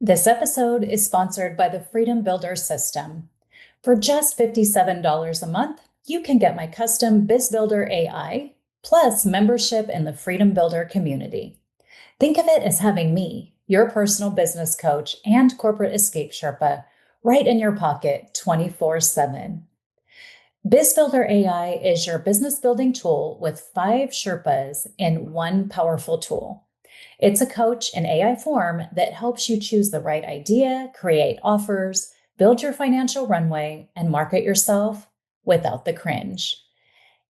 This episode is sponsored by the Freedom Builder System. For just $57 a month, you can get my custom Biz Builder AI, plus membership in the Freedom Builder community. Think of it as having me, your personal business coach and corporate escape Sherpa, right in your pocket 24/7. Biz Builder AI is your business building tool with 5 Sherpas in one powerful tool. It's a coach in AI form that helps you choose the right idea, create offers, build your financial runway, and market yourself without the cringe.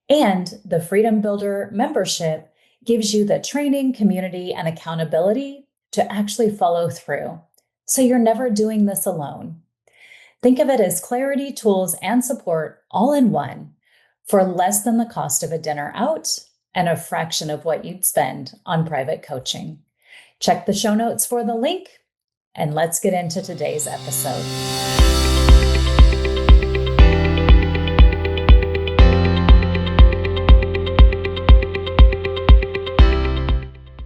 And the Freedom Builder membership gives you the training, community, and accountability to actually follow through. So you're never doing this alone. Think of it as clarity, tools, and support all in one for less than the cost of a dinner out and a fraction of what you'd spend on private coaching. Check the show notes for the link, and let's get into today's episode.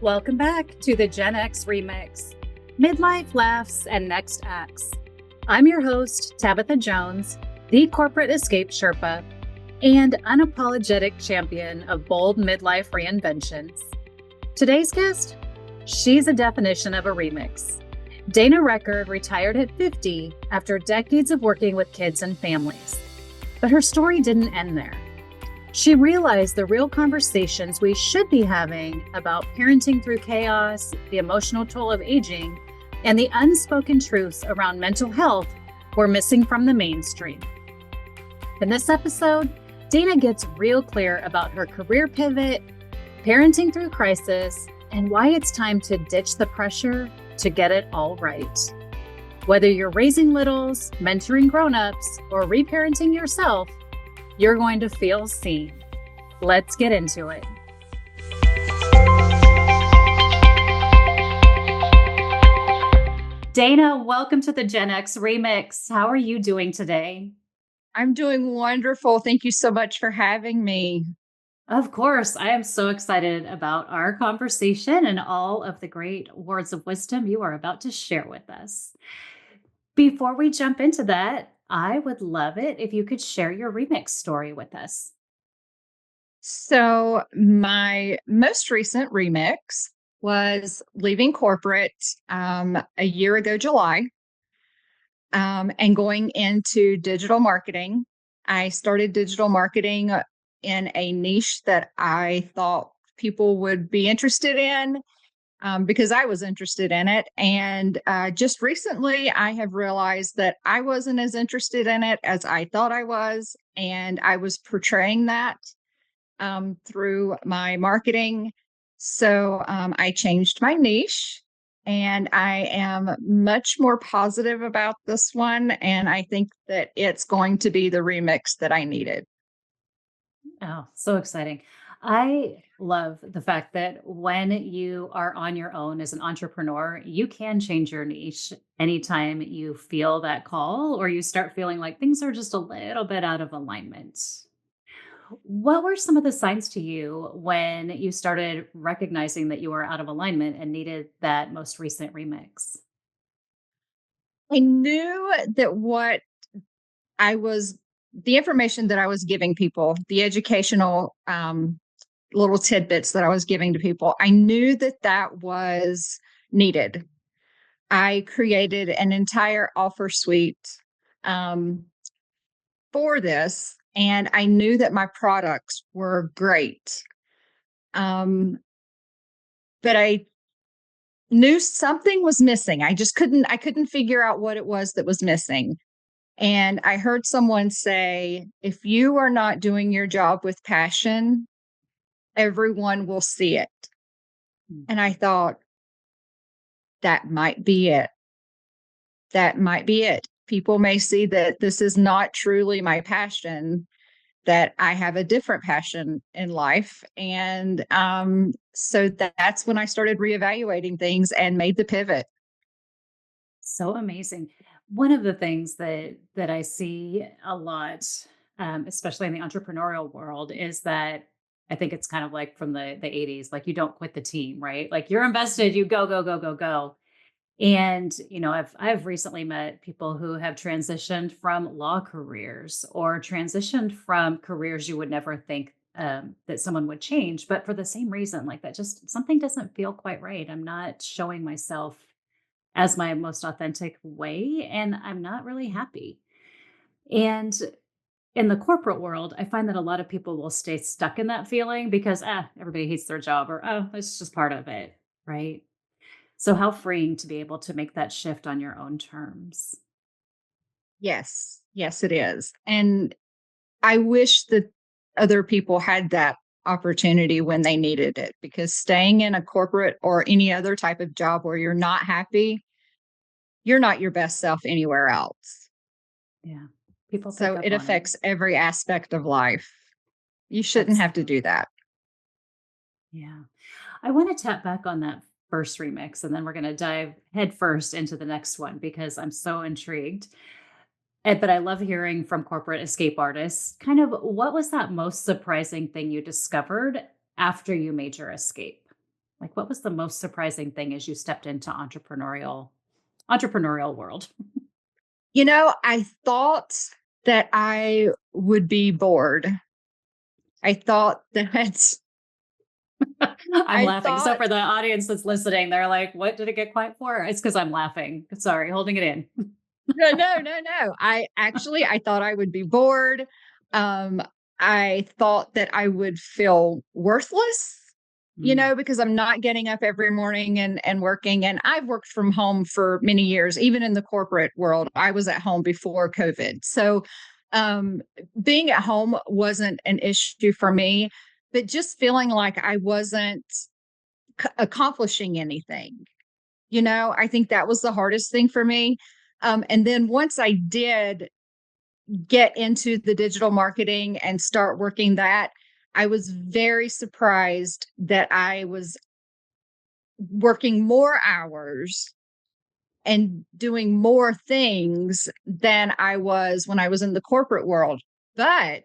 Welcome back to the Gen X Remix, Midlife Laughs and Next Acts. I'm your host, Tabatha Jones, the corporate escape Sherpa and unapologetic champion of bold midlife reinventions. Today's guest, she's a definition of a remix. Dana Record retired at 50 after decades of working with kids and families. But her story didn't end there. She realized the real conversations we should be having about parenting through chaos, the emotional toll of aging, and the unspoken truths around mental health were missing from the mainstream. In this episode, Dana gets real clear about her career pivot, parenting through crisis, and why it's time to ditch the pressure to get it all right. Whether you're raising littles, mentoring grown-ups, or reparenting yourself, you're going to feel seen. Let's get into it. Dana, welcome to the Gen X Remix. How are you doing today? I'm doing wonderful. Thank you so much for having me. Of course, I am so excited about our conversation and all of the great words of wisdom you are about to share with us. Before we jump into that, I would love it if you could share your remix story with us. So, my most recent remix was leaving corporate a year ago, July, and going into digital marketing. I started digital marketing in a niche that I thought people would be interested in. Because I was interested in it. And just recently, I have realized that I wasn't as interested in it as I thought I was. And I was portraying that through my marketing. So I changed my niche, and I am much more positive about this one. And I think that it's going to be the remix that I needed. Oh, so exciting. I love the fact that when you are on your own as an entrepreneur, you can change your niche anytime you feel that call or you start feeling like things are just a little bit out of alignment. What were some of the signs to you when you started recognizing that you were out of alignment and needed that most recent remix? I knew that the information that I was giving people, the educational little tidbits that I was giving to people, I knew that that was needed. I created an entire offer suite um, for this, and I knew that my products were great. Um, but I knew something was missing. I couldn't figure out what it was that was missing. And I heard someone say, if you are not doing your job with passion, everyone will see it. And I thought, that might be it. That might be it. People may see that this is not truly my passion, that I have a different passion in life. And so that's when I started reevaluating things and made the pivot. So amazing. One of the things that I see a lot, especially in the entrepreneurial world, is that I think it's kind of like from the 80s, like you don't quit the team, right? Like you're invested, you go, go, go, go, go. And, I've recently met people who have transitioned from law careers or transitioned from careers you would never think that someone would change, but for the same reason, like that, just something doesn't feel quite right. I'm not showing myself as my most authentic way, and I'm not really happy. And in the corporate world, I find that a lot of people will stay stuck in that feeling because everybody hates their job, or it's just part of it, right? So how freeing to be able to make that shift on your own terms. Yes. Yes, it is. And I wish that other people had that opportunity when they needed it, because staying in a corporate or any other type of job where you're not happy, you're not your best self anywhere else. Yeah. People pick So up it on it. affects every aspect of life. You shouldn't have to do Absolutely. that. Yeah. I want to tap back on that first remix, and then we're going to dive headfirst into the next one because I'm so intrigued. But I love hearing from corporate escape artists. Kind of what was that most surprising thing you discovered after you made your escape? Like what was the most surprising thing as you stepped into entrepreneurial world? I thought that I would be bored. I thought that I'm I laughing. So thought for the audience that's listening, they're like, "What did it get quiet for?" It's because I'm laughing. Sorry, holding it in. no. I thought I would be bored. Um, I thought that I would feel worthless, Mm, because I'm not getting up every morning and working. And I've worked from home for many years, even in the corporate world. I was at home before COVID. So um, being at home wasn't an issue for me, but just feeling like I wasn't accomplishing anything. I think that was the hardest thing for me. And then once I did get into the digital marketing and start working that, I was very surprised that I was working more hours and doing more things than I was when I was in the corporate world. But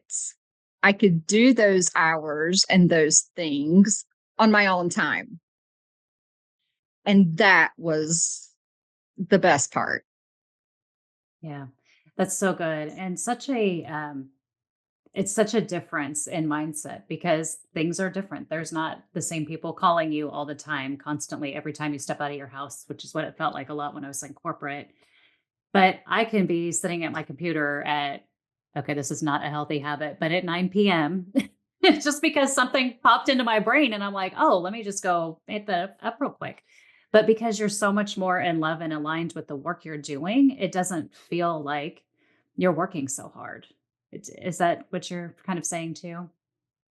I could do those hours and those things on my own time. And that was the best part. yeah, that's so good, and such a it's such a difference in mindset because things are different. There's not the same people calling you all the time, constantly, every time you step out of your house, which is what it felt like a lot when I was in corporate. But I can be sitting at my computer at, okay, this is not a healthy habit, but at 9 p.m. It's just because something popped into my brain and I'm like, oh, let me just go hit the up real quick. But because you're so much more in love and aligned with the work you're doing, it doesn't feel like you're working so hard. Is that what you're kind of saying too?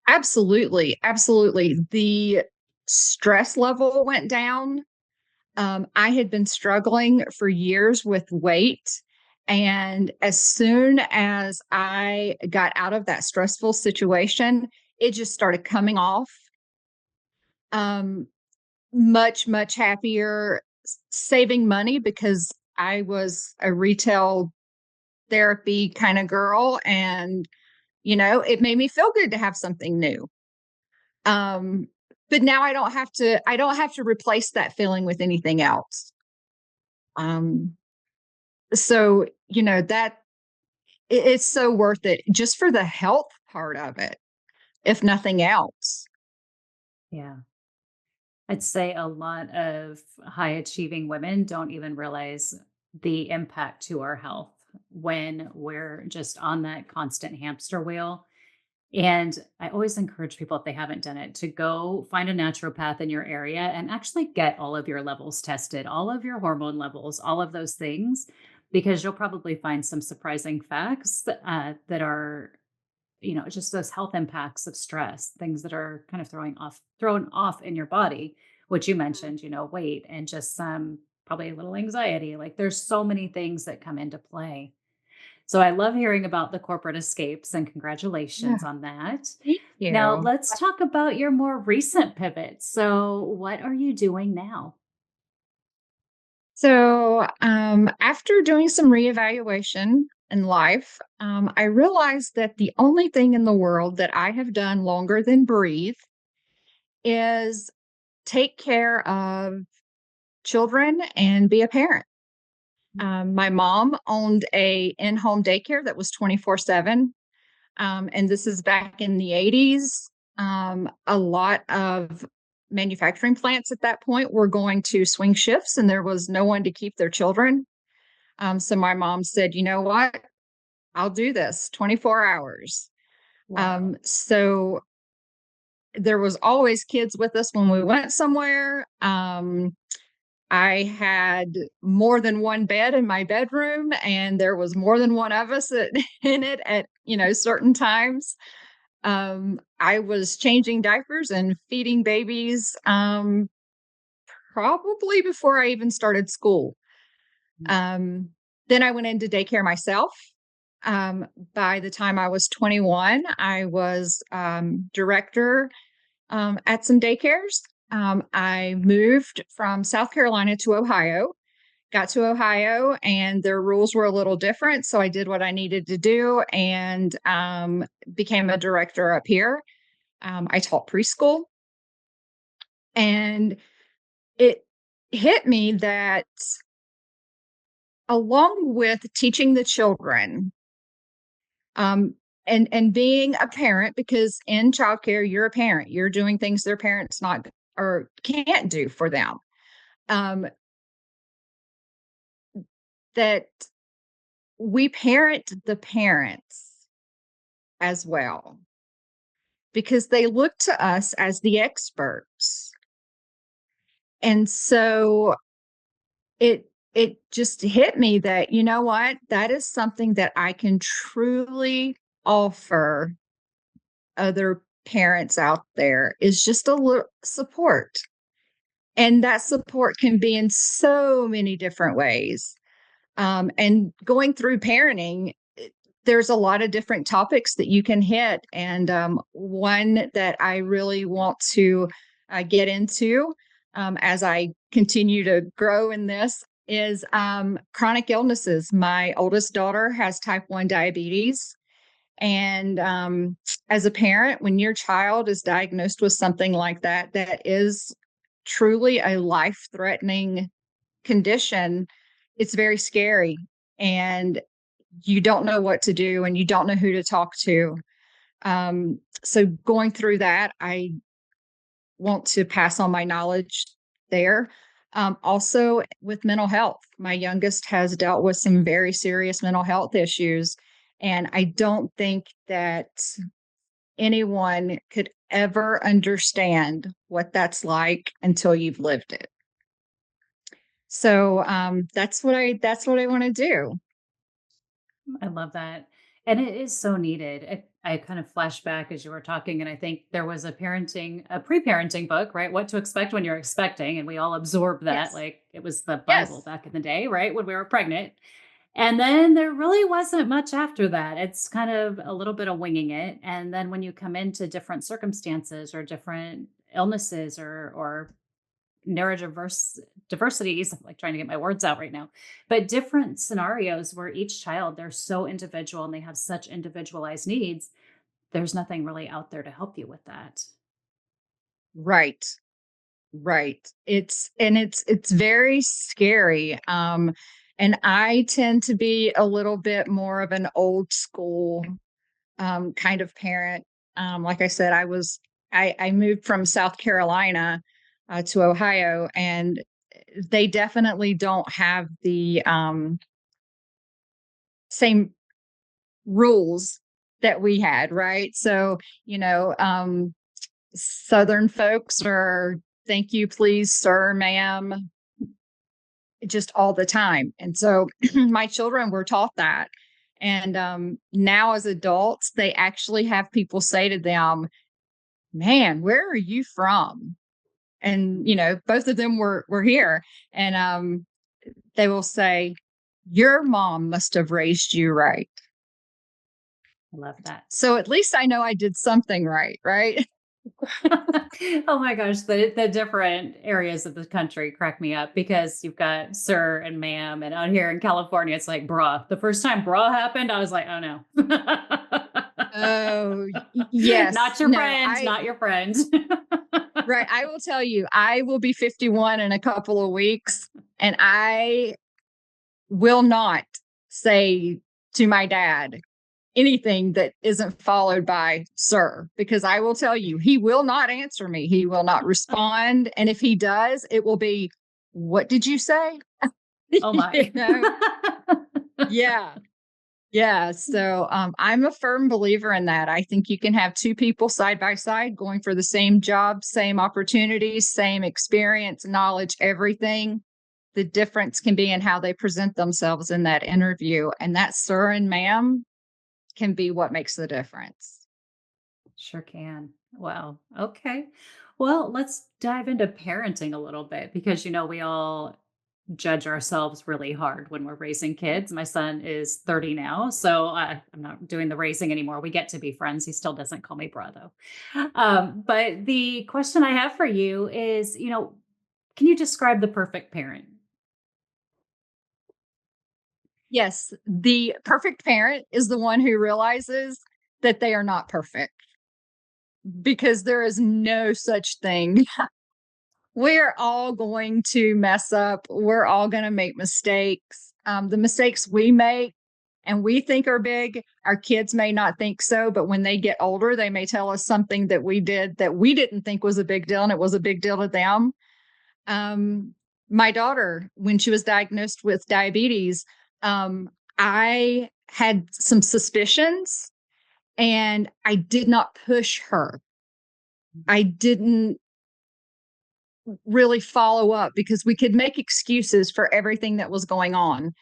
Absolutely. Absolutely. The stress level went down. I had been struggling for years with weight. And as soon as I got out of that stressful situation, it just started coming off. Um, much happier, saving money because I was a retail therapy kind of girl. And, it made me feel good to have something new. Um, but now I don't have to replace that feeling with anything else. Um, so, that it's so worth it just for the health part of it, if nothing else. Yeah. I'd say a lot of high achieving women don't even realize the impact to our health when we're just on that constant hamster wheel. And I always encourage people, if they haven't done it, to go find a naturopath in your area and actually get all of your levels tested, all of your hormone levels, all of those things, because you'll probably find some surprising facts that are, just those health impacts of stress, things that are kind of thrown off in your body, which you mentioned, weight and just some probably a little anxiety. Like there's so many things that come into play. So I love hearing about the corporate escapes and Yeah. congratulations on that. Thank Now you. let's talk about your more recent pivots. So what are you doing now? So, after doing some reevaluation in life, I realized that the only thing in the world that I have done longer than breathe is take care of children and be a parent. My mom owned a in-home daycare that was 24/7. And this is back in the 80s. A lot of manufacturing plants at that point were going to swing shifts and there was no one to keep their children. So my mom said, you know what? I'll do this 24 hours. Wow. So there was always kids with us when we went somewhere. I had more than one bed in my bedroom, and there was more than one of us in it at certain times. I was changing diapers and feeding babies probably before I even started school. Um, then I went into daycare myself. By the time I was 21, I was director at some daycares. I moved from South Carolina to Ohio, got to Ohio, and their rules were a little different. So I did what I needed to do and became a director up here. I taught preschool, and it hit me that along with teaching the children, um, and being a parent, because in childcare you're a parent, you're doing things their parents not or can't do for them. Um, that we parent the parents as well because they look to us as the experts. And so it just hit me that, you know what, that is something that I can truly offer other parents out there, is just a little support. And that support can be in so many different ways. And going through parenting, there's a lot of different topics that you can hit. And one that I really want to get into as I continue to grow in this is chronic illnesses. My oldest daughter has type 1 diabetes. And as a parent, when your child is diagnosed with something like that, that is truly a life-threatening condition, it's very scary. And you don't know what to do and you don't know who to talk to. So going through that, I want to pass on my knowledge there. Also with mental health, my youngest has dealt with some very serious mental health issues. And I don't think that anyone could ever understand what that's like until you've lived it. So that's what I want to do. I love that. And it is so needed. I kind of flashed back as you were talking, and I think there was a pre-parenting book, right? What to expect when you're expecting. And we all absorbed that. Yes. Like it was the Bible Yes. back in the day, right? When we were pregnant. And then there really wasn't much after that. It's kind of a little bit of winging it. And then when you come into different circumstances or different illnesses or neurodiverse diversities, I'm like trying to get my words out right now, but different scenarios where each child, they're so individual and they have such individualized needs. There's nothing really out there to help you with that. Right. Right. It's very scary. And I tend to be a little bit more of an old school kind of parent. Like I said, I moved from South Carolina to Ohio, and they definitely don't have the same rules that we had, right? So, Southern folks are thank you, please, sir, ma'am, just all the time. And so my children were taught that. And now as adults, they actually have people say to them, man, where are you from? And, both of them were here. And they will say, your mom must have raised you right. I love that. So at least I know I did something right, right? Oh my gosh, the different areas of the country crack me up because you've got sir and ma'am, and out here in California, it's like bruh. The first time bruh happened, I was like, oh no. Oh, yes. Not your No, friend, not your friend. Right. I will tell you, I will be 51 in a couple of weeks, and I will not say to my dad anything that isn't followed by sir, because I will tell you, he will not answer me. He will not respond. And if he does, it will be, what did you say? Oh You my. know? Yeah. Yeah. So I'm a firm believer in that. I think you can have two people side by side going for the same job, same opportunities, same experience, knowledge, everything. The difference can be in how they present themselves in that interview. And that sir and ma'am can be what makes the difference. Sure can. Wow. Okay. Well, let's dive into parenting a little bit because, we all judge ourselves really hard when we're raising kids. My son is 30 now, so I'm not doing the raising anymore. We get to be friends. He still doesn't call me bra, though. But the question I have for you is, can you describe the perfect parent? Yes, the perfect parent is the one who realizes that they are not perfect, because there is no such thing. We're all going to mess up. We're all going to make mistakes. The mistakes we make and we think are big, our kids may not think so, but when they get older, they may tell us something that we did that we didn't think was a big deal, and it was a big deal to them. Um, my daughter, when she was diagnosed with diabetes, I had some suspicions, and I did not push her. I didn't really follow up because we could make excuses for everything that was going on.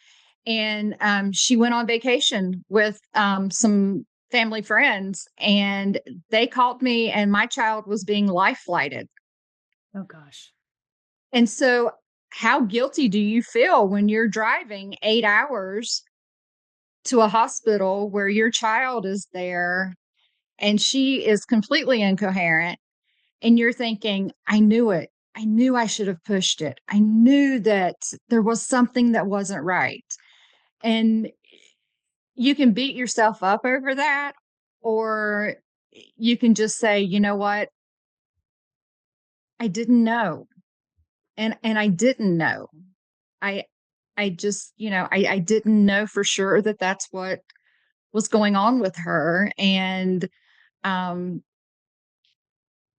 And she went on vacation with some family friends, and they called me, and my child was being life flighted. Oh, gosh. And so, how guilty do you feel when you're driving 8 hours to a hospital where your child is there and she is completely incoherent? And you're thinking, I knew it. I knew I should have pushed it. I knew that there was something that wasn't right. And you can beat yourself up over that, or you can just say, you know what? I didn't know. And I didn't know. I I just, I didn't know for sure that that's what was going on with her. And um,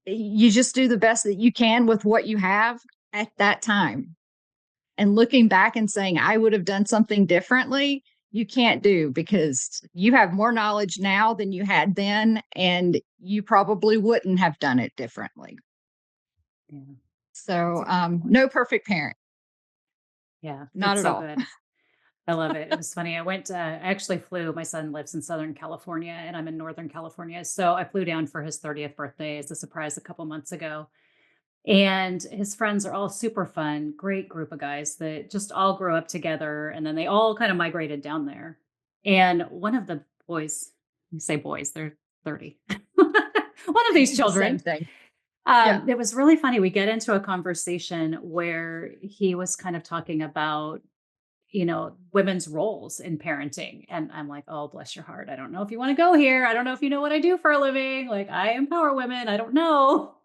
you just do the best that you can with what you have at that time. And looking back and saying, I would have done something differently, you can't do, because you have more knowledge now than you had then. And you probably wouldn't have done it differently. Yeah, that's So, a great point. no perfect parent, Yeah, not that's at so all. good. I love it. It was funny. I actually flew. My son lives in Southern California and I'm in Northern California. So I flew down for his 30th birthday as a surprise a couple months ago. And his friends are all super fun, great group of guys that just all grew up together. And then they all kind of migrated down there. And one of the boys, you say boys, they're 30. One of these Same children, thing. Yeah. it was really funny. We get into a conversation where he was kind of talking about women's roles in parenting. And I'm like, oh, bless your heart. I don't know if you want to go here. I don't know if you know what I do for a living. Like, I empower women. I don't know.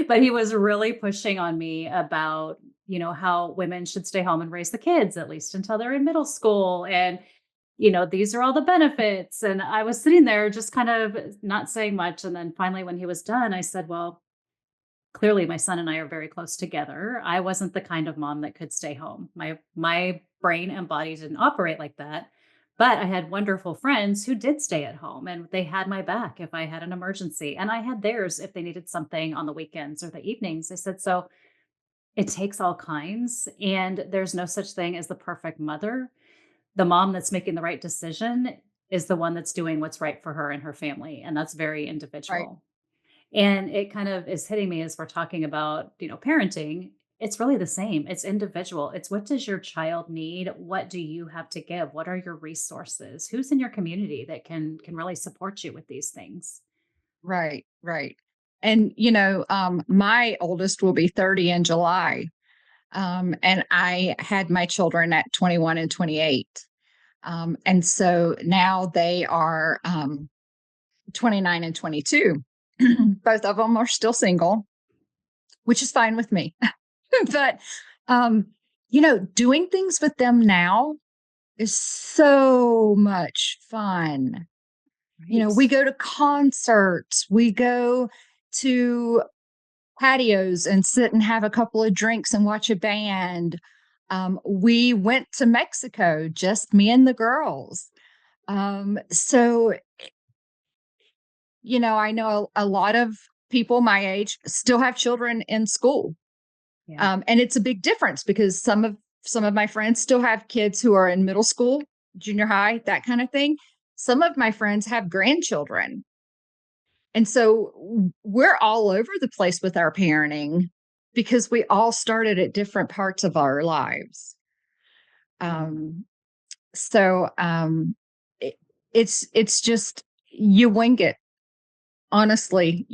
But he was really pushing on me about, how women should stay home and raise the kids, at least until they're in middle school. And, these are all the benefits. And I was sitting there just kind of not saying much. And then finally, when he was done, I said, well, clearly my son and I are very close together. I wasn't the kind of mom that could stay home. My brain and body didn't operate like that. But I had wonderful friends who did stay at home and they had my back if I had an emergency. And I had theirs if they needed something on the weekends or the evenings. I said, so it takes all kinds. And there's no such thing as the perfect mother. The mom that's making the right decision is the one that's doing what's right for her and her family. And that's very Right. individual. And it kind of is hitting me as we're talking about, parenting. It's really the same. It's individual. It's what does your child need? What do you have to give? What are your resources? Who's in your community that can really support you with these things? Right. Right. And, my oldest will be 30 in July. And I had my children at 21 and 28. And so now they are 29 and 22. Both of them are still single. which is fine with me. But, doing things with them now is so much fun. We Right. go to concerts, we go to patios and sit and have a couple of drinks and watch a band. We went to Mexico, just me and the girls. So, I know a lot of people my age still have children in school. Yeah. And it's a big difference because some of my friends still have kids who are in middle school, junior high, that kind of thing. Some of my friends have grandchildren. And so we're all over the place with our parenting because we all started at different parts of our lives. Yeah. Um, so it, it's just you wing it, honestly,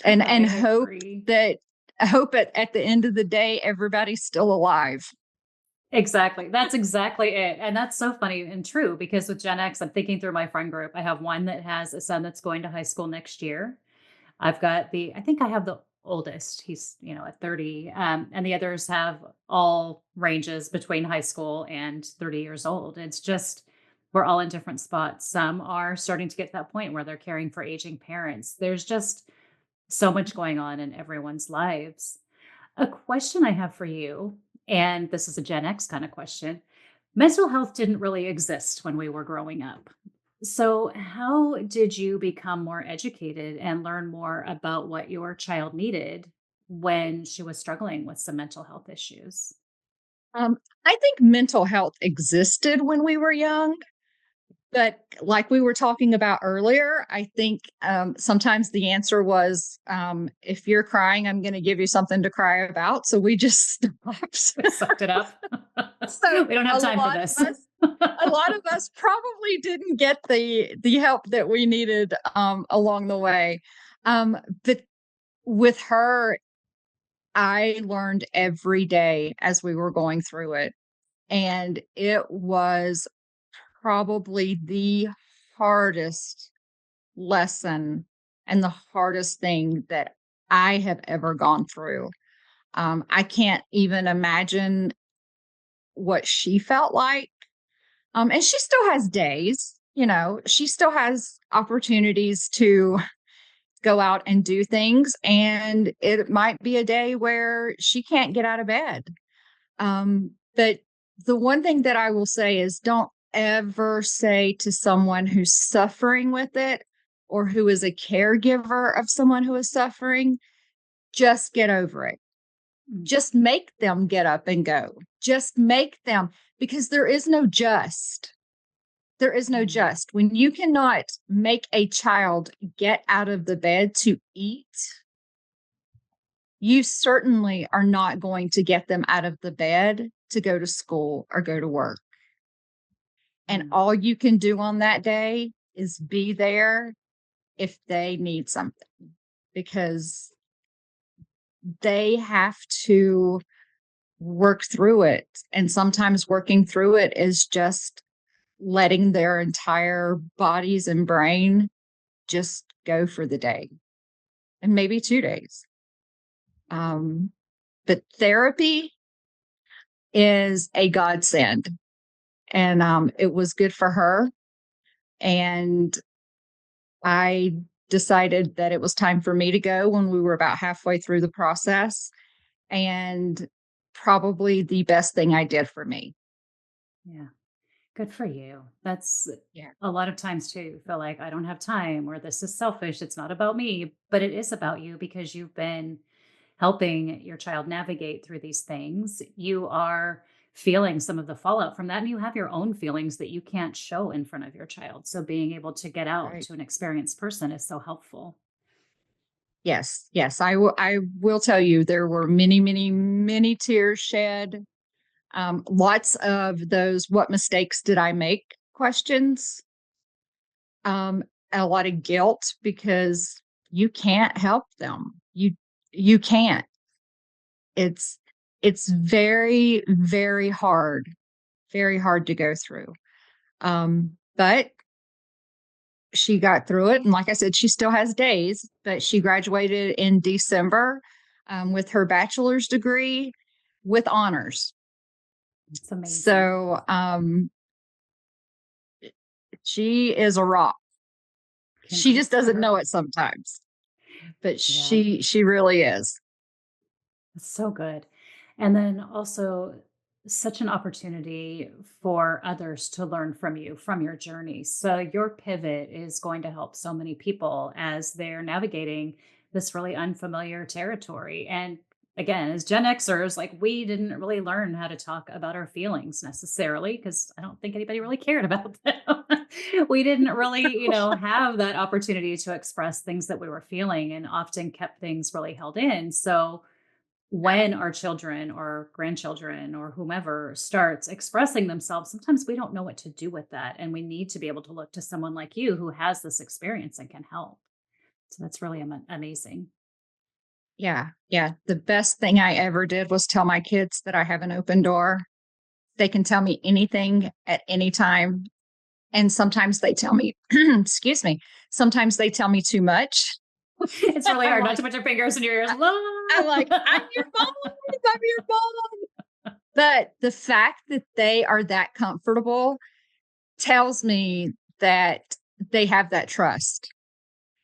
and I hope agree. that I hope at the end of the day everybody's still alive. Exactly. That's exactly it. And that's so funny and true because with Gen X, I'm thinking through my friend group. I have one that has a son that's going to high school next year. I think I have the oldest. He's, at 30. And the others have all ranges between high school and 30 years old. It's just, we're all in different spots. Some are starting to get to that point where they're caring for aging parents. There's just so much going on in everyone's lives. A question I have for you, and this is a Gen X kind of question. Mental health didn't really exist when we were growing up. So, how did you become more educated and learn more about what your child needed when she was struggling with some mental health issues? Um, I think mental health existed when we were young. But like we were talking about earlier, I think sometimes the answer was, if you're crying, I'm going to give you something to cry about. So we just stopped. We sucked it up. So We don't have a time for lot this. of us, a lot of us probably didn't get the help that we needed along the way. But with her, I learned every day as we were going through it, and it was probably the hardest lesson and the hardest thing that I have ever gone through. I can't even imagine what she felt like. And she still has days, she still has opportunities to go out and do things. And it might be a day where she can't get out of bed. But the one thing that I will say is don't ever say to someone who's suffering with it or who is a caregiver of someone who is suffering, just get over it. Mm, Just make them get up and go. Just make them, because there is no just. There is no mm, just. When you cannot make a child get out of the bed to eat, you certainly are not going to get them out of the bed to go to school or go to work. And mm. all you can do on that day is be there if they need something because they have to work through it. And sometimes working through it is just letting their entire bodies and brain just go for the day and maybe 2 days. Um, but therapy is a godsend. And it was good for her. And I decided that it was time for me to go when we were about halfway through the process. And probably the best thing I did for me. Yeah. Good for you. That's Yeah. a lot of times too, you feel like I don't have time or this is selfish. It's not about me, but it is about you because you've been helping your child navigate through these things. You are feeling some of the fallout from that, and you have your own feelings that you can't show in front of your child. So being able to get out Right. to an experienced person is so helpful. Yes. Yes. I will tell you, there were many, many, many tears shed. Lots of those, what mistakes did I make questions. Um, a lot of guilt because you can't help them. You can't. It's it's very, very hard to go through. But she got through it. And like I said, she still has days, but she graduated in December with her bachelor's degree with honors. It's amazing. So she is a rock. She just Congrats to doesn't her. know it sometimes, but Yeah. she really is. That's so good. And then also such an opportunity for others to learn from you, from your journey. So your pivot is going to help so many people as they're navigating this really unfamiliar territory. And again, as Gen Xers, like we didn't really learn how to talk about our feelings necessarily because I don't think anybody really cared about them. We didn't really, have that opportunity to express things that we were feeling and often kept things really held in. So when our children or grandchildren or whomever starts expressing themselves, sometimes we don't know what to do with that. And we need to be able to look to someone like you who has this experience and can help. So that's really amazing. Yeah. Yeah. The best thing I ever did was tell my kids that I have an open door. They can tell me anything at any time. And sometimes they tell me, excuse me, sometimes they tell me too much. It's really I'm hard not like, to put your fingers in your ears. I'm like, I'm your mom. I'm your mom. But the fact that they are that comfortable tells me that they have that trust.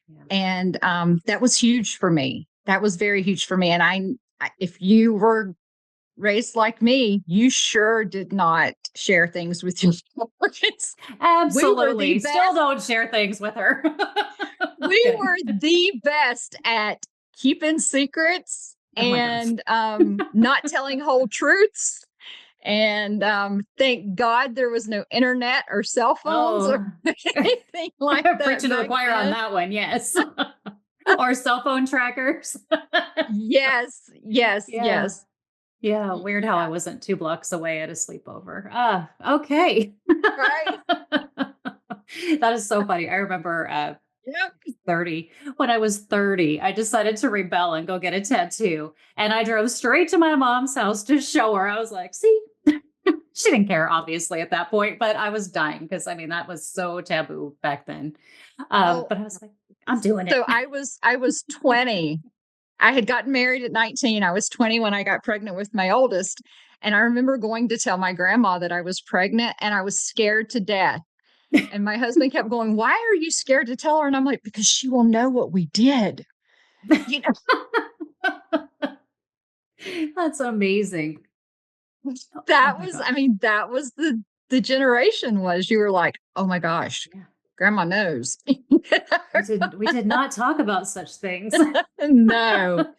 Yeah. And that was huge for me. That was very huge for me. And if you were raised like me, you sure did not share things with your kids. We were the Absolutely. Still best. don't share things with her. We Good. were the best at keeping secrets Oh my gosh. and not telling whole truths. And thank God there was no internet or cell phones or Oh, anything like that preaching to the back choir on then. that one. Yes. Or cell phone trackers. Yes, yes, Yeah. yes. Yeah, Yeah, weird how I wasn't 2 blocks away at a sleepover. Ah, okay. right. That is so funny. I remember, Yep. 30 when I was 30, I decided to rebel and go get a tattoo, and I drove straight to my mom's house to show her. I was like, "See?" She didn't care, obviously, at that point, but I was dying because, I mean, that was so taboo back then. Well, But I was like, "I'm doing it." so I was 20. I had gotten married at 19. I was 20 when I got pregnant with my oldest. And I remember going to tell my grandma that I was pregnant and I was scared to death. And my husband kept going, "Why are you scared to tell her?" And I'm like, "Because she will know what we did." You That's amazing. know, Oh that my was, I gosh. mean, that was the generation was you were like, "Oh my gosh, Yeah. grandma knows." We did not talk about such things. No,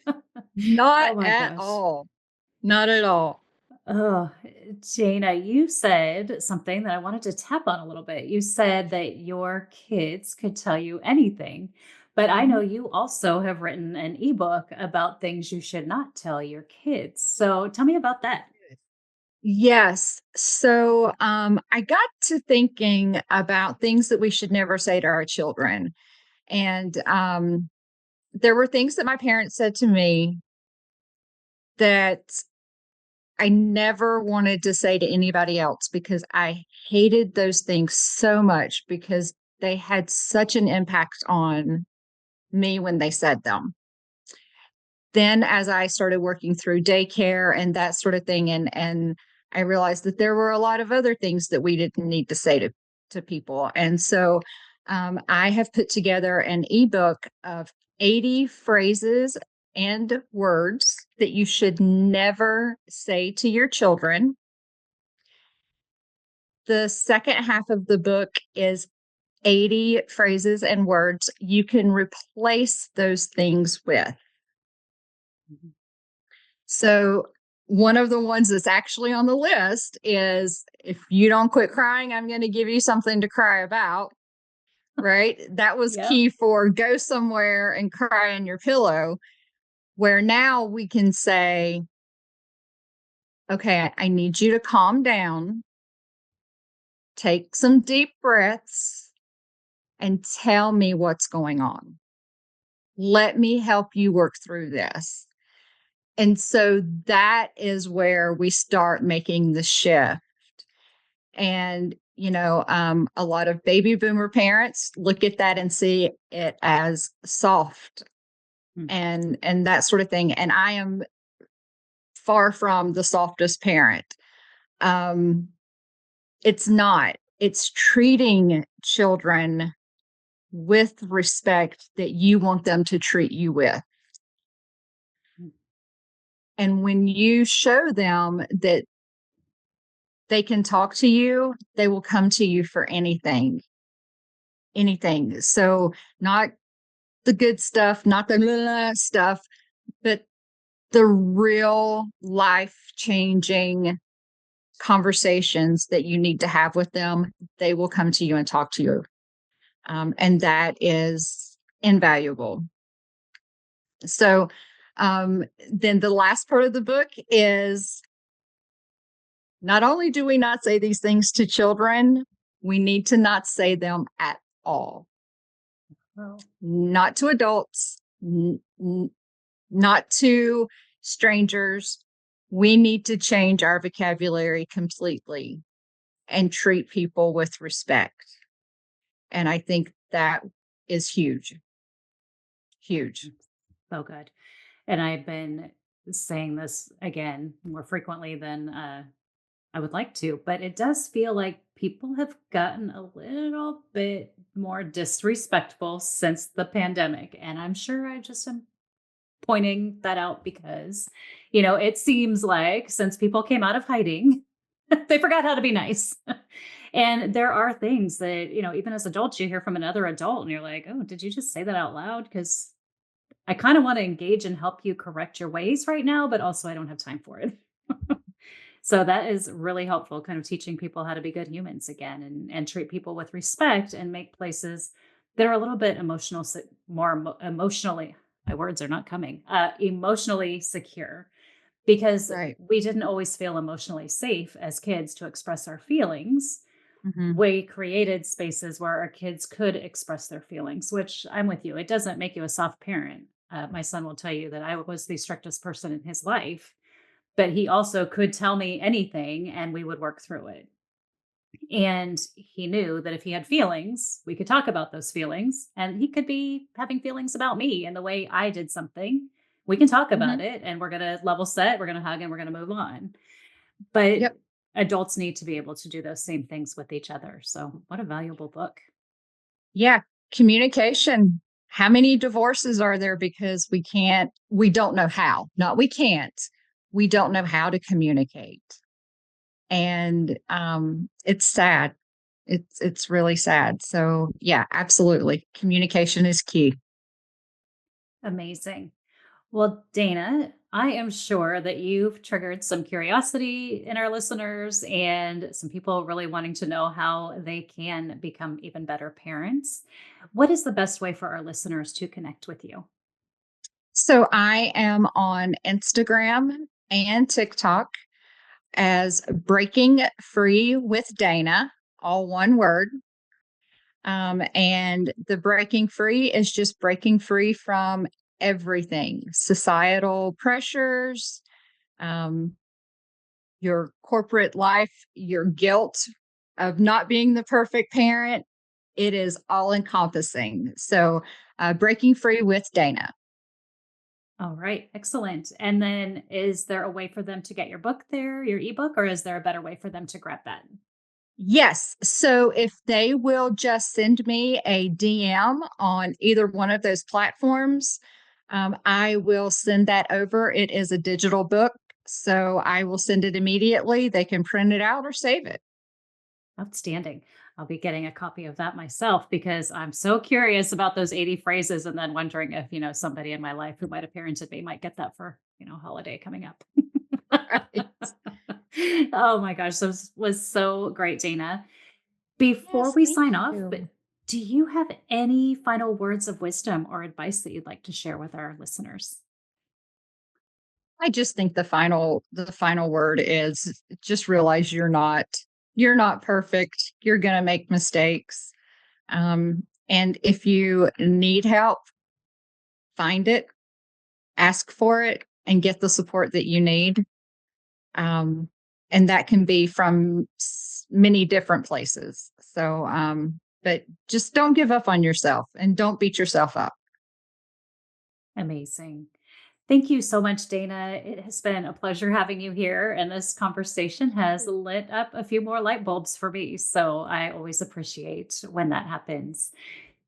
not Oh my at gosh. all. Not at all. Oh, Jana, you said something that I wanted to tap on a little bit. You said that your kids could tell you anything, but I know Mhm. you also have written an ebook about things you should not tell your kids. So tell me about that. Yes. So I got to thinking about things that we should never say to our children. And there were things that my parents said to me that I never wanted to say to anybody else because I hated those things so much because they had such an impact on me when they said them. Then as I started working through daycare and that sort of thing, and I realized that there were a lot of other things that we didn't need to say to people. And so I have put together an ebook of 80 phrases and words that you should never say to your children. The second half of the book is 80 phrases and words you can replace those things with. Mhm. So, one of the ones that's actually on the list is if you don't quit crying, I'm going to give you something to cry about. Right. That was Yep. key for go somewhere and cry in your pillow, where now we can say, okay, I need you to calm down, take some deep breaths, and tell me what's going on. Let me help you work through this. And so that is where we start making the shift. And A lot of baby boomer parents look at that and see it as soft Hmm. and that sort of thing. And I am far from the softest parent. Um, it's not. It's treating children with respect that you want them to treat you with. And when you show them that they can talk to you, they will come to you for anything. Anything. So, not the good stuff, not the blah, blah stuff, but the real life changing conversations that you need to have with them, they will come to you and talk to you. And that is invaluable. So, then the last part of the book is not only do we not say these things to children, we need to not say them at all. Well, Not to adults, not to strangers. We need to change our vocabulary completely and treat people with respect. And I think that is huge. Huge. so good. And I've been saying this again more frequently than I would like to, but it does feel like people have gotten a little bit more disrespectful since the pandemic. And I'm sure I just am pointing that out because, it seems like since people came out of hiding, they forgot how to be nice. And there are things that, even as adults, you hear from another adult and you're like, oh, did you just say that out loud? Because I kind of want to engage and help you correct your ways right now, but also I don't have time for it. So that is really helpful, kind of teaching people how to be good humans again and treat people with respect and make places that are a little bit emotionally, my words are not coming, emotionally secure because Right. we didn't always feel emotionally safe as kids to express our feelings. Mm-hmm. We created spaces where our kids could express their feelings, which I'm with you. It doesn't make you a soft parent. My son will tell you that I was the strictest person in his life, but he also could tell me anything and we would work through it. And he knew that if he had feelings, we could talk about those feelings. And he could be having feelings about me and the way I did something. We can talk Mm-hmm. about it and we're going to level set, we're going to hug, and we're going to move on. But Yep. adults need to be able to do those same things with each other. So, what a valuable book. Yeah. Communication. How many divorces are there because we don't know how? Not we can't. We don't know how to communicate. And it's sad. It's really sad. So yeah, absolutely. Communication is key. Amazing. Well, Dana, I am sure that you've triggered some curiosity in our listeners and some people really wanting to know how they can become even better parents. What is the best way for our listeners to connect with you? So I am on Instagram and TikTok as Breaking Free with Dana, all one word. And the breaking free is just breaking free from everything, societal pressures, um, your corporate life, your guilt of not being the perfect parent. It is all encompassing. So, breaking free with Dana. All right, excellent. And then is there a way for them to get your book there, your ebook, or is there a better way for them to grab that? Yes. So if they will just send me a DM on either one of those platforms, I will send that over. It is a digital book. So I will send it immediately. They can print it out or save it. Outstanding. I'll be getting a copy of that myself because I'm so curious about those 80 phrases and then wondering if, somebody in my life who might have parented me might get that for, holiday coming up. Right. Oh my gosh, this was so great, Dana. Before Yes, we thank sign off, but you. do you have any final words of wisdom or advice that you'd like to share with our listeners? I just think the final word is just realize you're not perfect. You're going to make mistakes. And if you need help, find it, ask for it, and get the support that you need. Um, and that can be from many different places. So, but just don't give up on yourself and don't beat yourself up. Amazing. Thank you so much, Dana. It has been a pleasure having you here, and this conversation has lit up a few more light bulbs for me. So I always appreciate when that happens.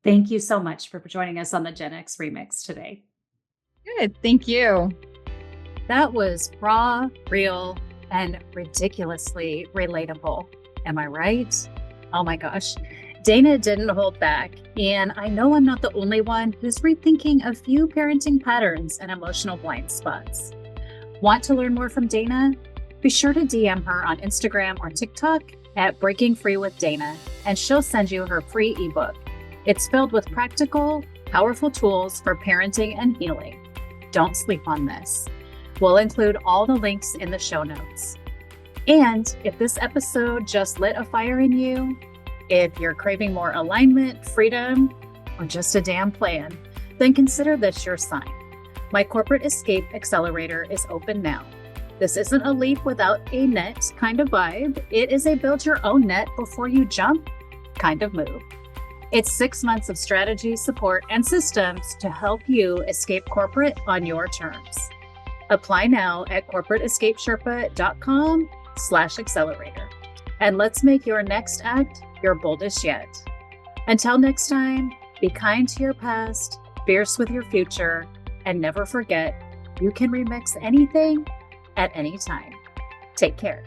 Thank you so much for joining us on the Gen X Remix today. Good. Thank you. That was raw, real, and ridiculously relatable. Am I right? Oh my gosh. Dana didn't hold back, and I know I'm not the only one who's rethinking a few parenting patterns and emotional blind spots. Want to learn more from Dana? Be sure to DM her on Instagram or TikTok at Breaking Free with Dana, and she'll send you her free ebook. It's filled with practical, powerful tools for parenting and healing. Don't sleep on this. We'll include all the links in the show notes. And if this episode just lit a fire in you, if you're craving more alignment, freedom, or just a damn plan, then consider this your sign. My Corporate Escape Accelerator is open now. This isn't a leap without a net kind of vibe. It is a build your own net before you jump kind of move. It's 6 months of strategy, support, and systems to help you escape corporate on your terms. Apply now at corporateescapesherpa.com/accelerator. And let's make your next act your boldest yet. Until next time, be kind to your past, fierce with your future, and never forget, you can remix anything at any time. Take care.